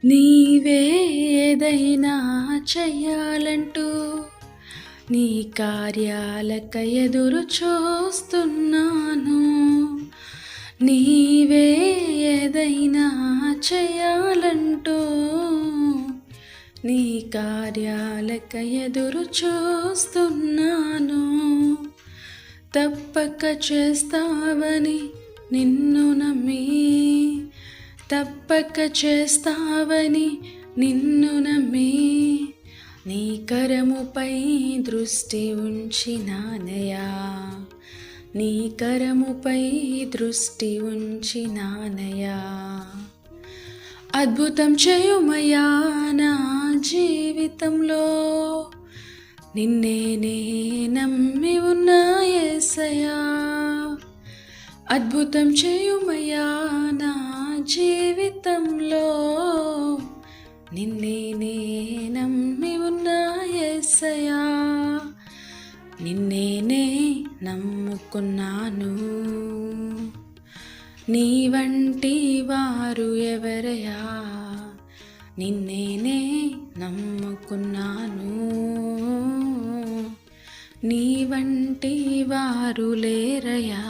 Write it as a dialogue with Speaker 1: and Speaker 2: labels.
Speaker 1: నీవే ఏదైనా చెయ్యాలంటూ నీ కార్యాలకై ఎదురు చూస్తున్నాను. నీవే ఏదైనా చెయ్యాలంటూ నీ కార్యాలకై ఎదురు చూస్తున్నాను. తప్పక చేస్తావని నిన్ను నమ్మి, తప్పక చేస్తావని నిన్ను నమ్మి, నీ కరముపై దృష్టి ఉంచినానయా, నీ కరముపై దృష్టి ఉంచినానయా. అద్భుతం చేయుమయ్యా నా జీవితంలో, నిన్నే నమ్మి ఉన్నా యేసయ్యా. అద్భుతం చేయుమయ్యా నా జీవితంలో, నిన్నే నమ్మి ఉన్నా యేసయ్యా. నిన్నే నమ్ముకున్నాను, నీ వంటి వారు ఎవరయ్యా. నిన్నే నమ్ముకున్నాను, నీ వంటి వారు లేరయ్యా.